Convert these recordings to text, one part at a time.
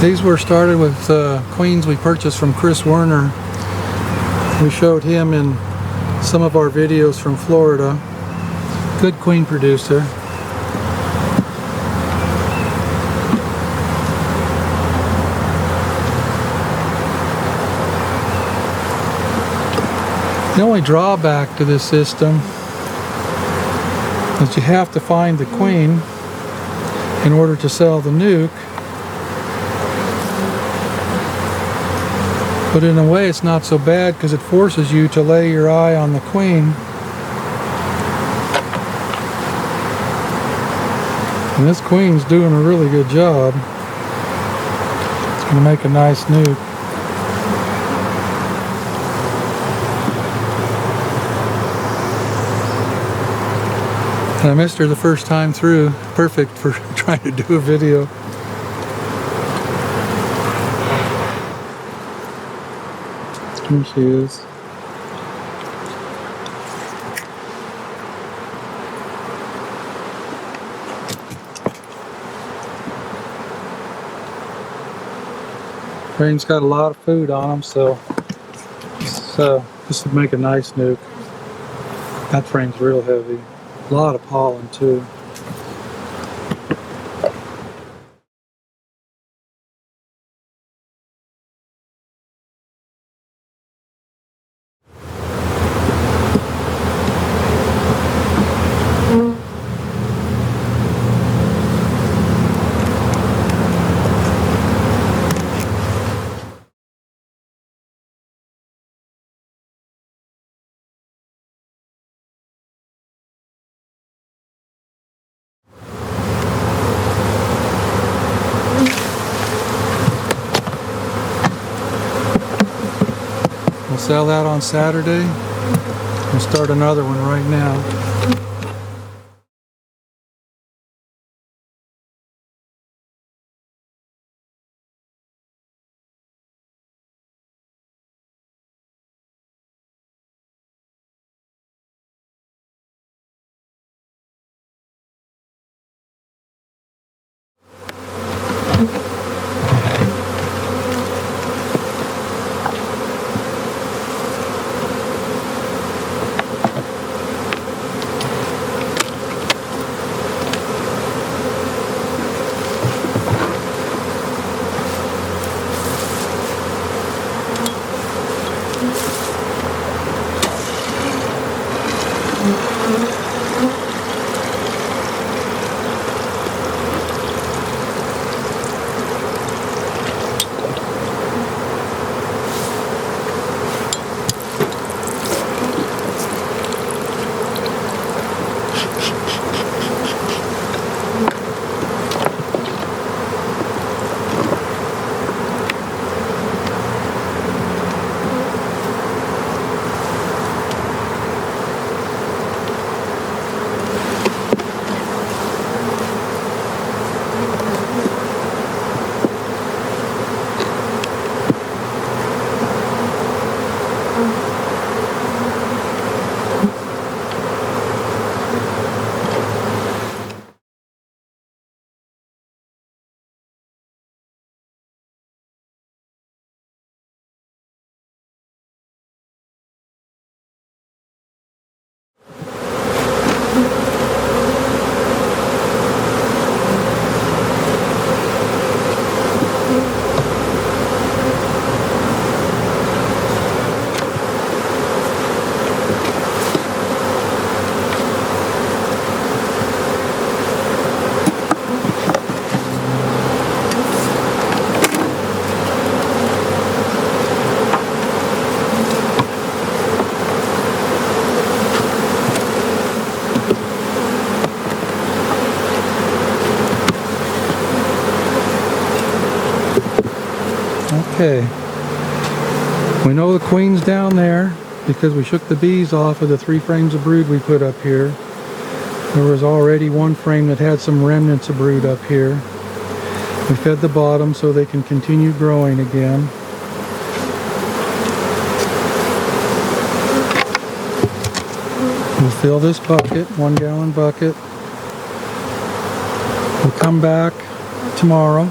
These were started with queens we purchased from Chris Werner. We showed him in some of our videos from Florida. Good queen producer. The only drawback to this system is you have to find the queen in order to sell the nuke. But in a way it's not so bad because it forces you to lay your eye on the queen. And this queen's doing a really good job. It's going to make a nice nuke. And I missed her the first time through. Perfect for trying to do a video. Here she is. Frame's got a lot of food on them, so this would make a nice nuke. That frame's real heavy. A lot of pollen too. We'll sell that on Saturday. We'll start another one right now. Okay, we know the queen's down there because we shook the bees off of the 3 frames of brood we put up here. There was already 1 frame that had some remnants of brood up here. We fed the bottom so they can continue growing again. We'll fill this bucket, 1 gallon bucket. We'll come back tomorrow,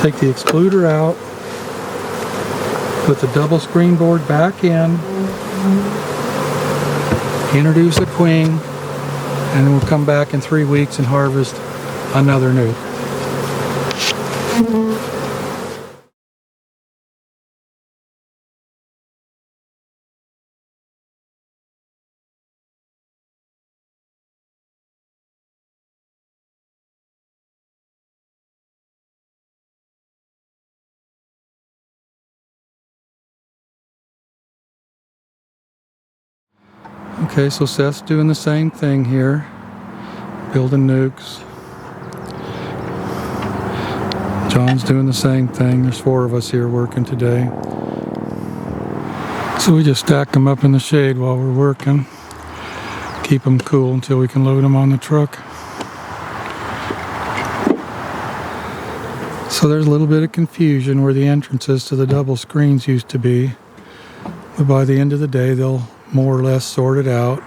take the excluder out, put the double screen board back in, introduce a queen, and then we'll come back in 3 weeks and harvest another nuke. Okay, so Seth's doing the same thing here, building nukes. John's doing the same thing. There's 4 of us here working today. So we just stack them up in the shade while we're working. Keep them cool until we can load them on the truck. So there's a little bit of confusion where the entrances to the double screens used to be. But by the end of the day, they'll more or less sort it out.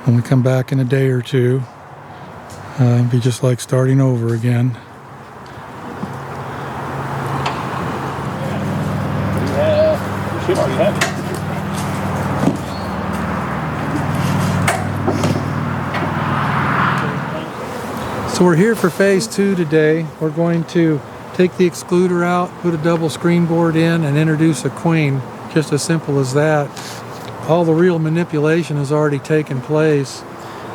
When we come back in a day or 2, it'll be just like starting over again. Should already have it. So we're here for phase 2 today. We're going to take the excluder out, put a double screen board in, and introduce a queen. Just as simple as that. All the real manipulation has already taken place.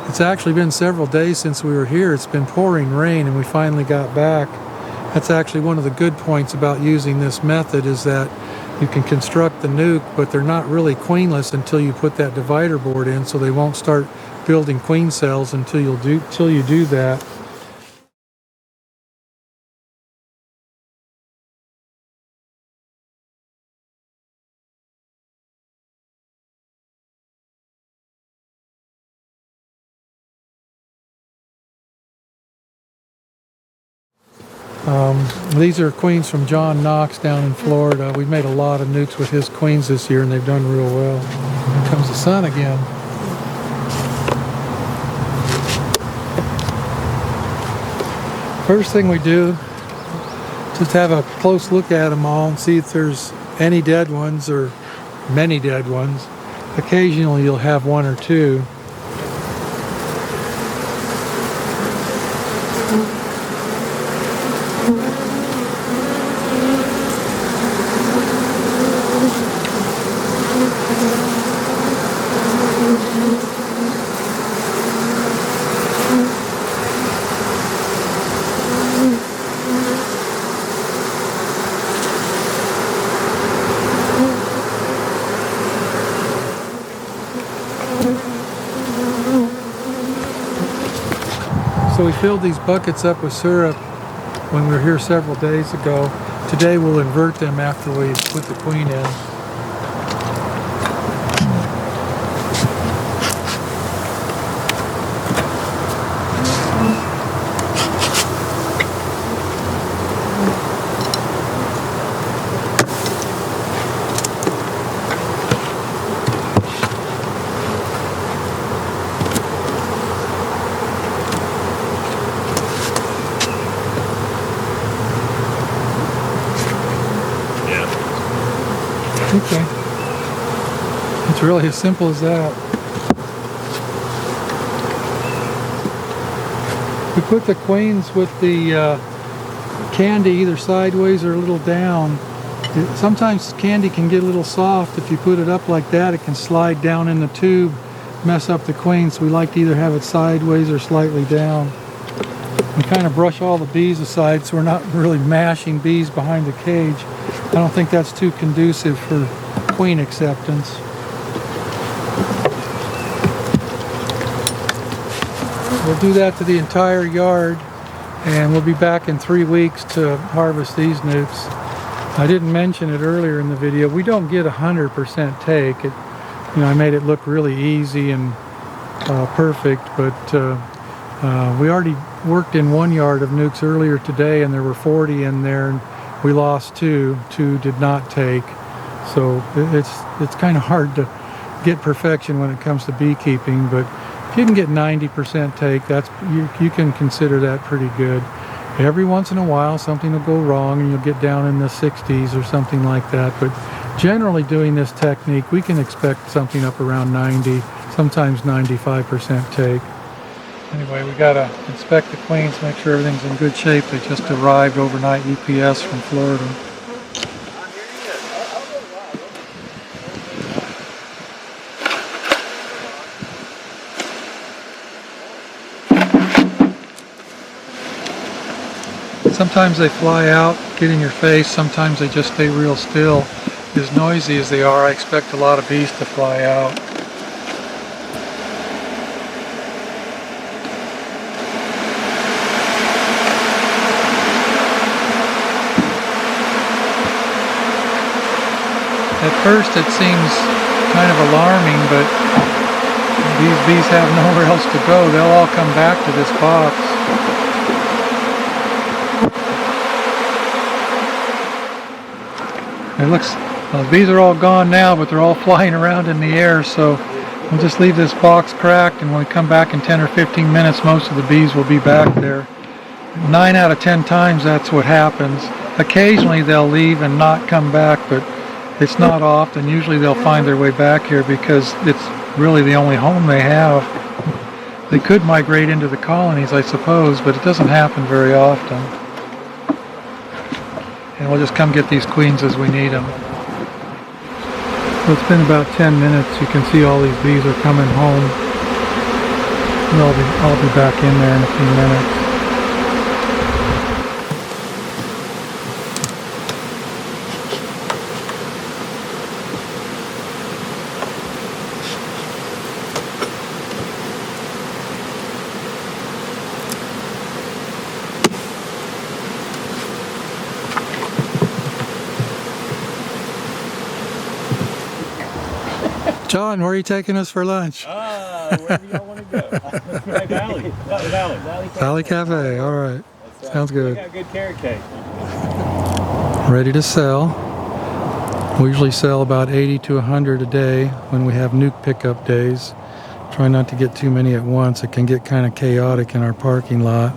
It's actually been several days since we were here. It's been pouring rain and we finally got back. That's actually one of the good points about using this method, is that you can construct the nuke, but they're not really queenless until you put that divider board in, so they won't start building queen cells until you do that. These are queens from John Knox down in Florida. We've made a lot of nukes with his queens this year and they've done real well. Here comes the sun again. First thing we do, just have a close look at them all and see if there's any dead ones or many dead ones. Occasionally you'll have 1 or 2. So we filled these buckets up with syrup when we were here several days ago. Today we'll invert them after we put the queen in. Okay. It's really as simple as that. We put the queens with the candy either sideways or a little down. Sometimes candy can get a little soft. If you put it up like that, it can slide down in the tube, mess up the queen. So we like to either have it sideways or slightly down. We kind of brush all the bees aside so we're not really mashing bees behind the cage. I don't think that's too conducive for queen acceptance. We'll do that to the entire yard, and we'll be back in 3 weeks to harvest these nukes. I didn't mention it earlier in the video. We don't get 100% take. I made it look really easy and perfect, but we already worked in one yard of nucs earlier today, and there were 40 in there, and we lost two. Two did not take. So it's kind of hard to get perfection when it comes to beekeeping, but if you can get 90% take, you can consider that pretty good. Every once in a while something will go wrong and you'll get down in the 60s or something like that, but generally doing this technique we can expect something up around 90, sometimes 95% take. Anyway, we got to inspect the queens, make sure everything's in good shape. They just arrived overnight UPS from Florida. Sometimes they fly out, get in your face, sometimes they just stay real still. As noisy as they are, I expect a lot of bees to fly out. At first it seems kind of alarming, but these bees have nowhere else to go. They'll all come back to this box. It looks, well, the bees are all gone now, but they're all flying around in the air, so we'll just leave this box cracked, and when we come back in 10 or 15 minutes, most of the bees will be back there. 9 out of 10 times that's what happens. Occasionally they'll leave and not come back, but it's not often. Usually they'll find their way back here because it's really the only home they have. They could migrate into the colonies, I suppose, but it doesn't happen very often. And we'll just come get these queens as we need them. So it's been about 10 minutes. You can see all these bees are coming home. And I'll be back in there in a few minutes. John, where are you taking us for lunch? Wherever y'all want to go. Valley Cafe, all right. Sounds good. We got good carrot cake. Ready to sell. We usually sell about 80 to 100 a day when we have nuc pickup days. Try not to get too many at once. It can get kind of chaotic in our parking lot.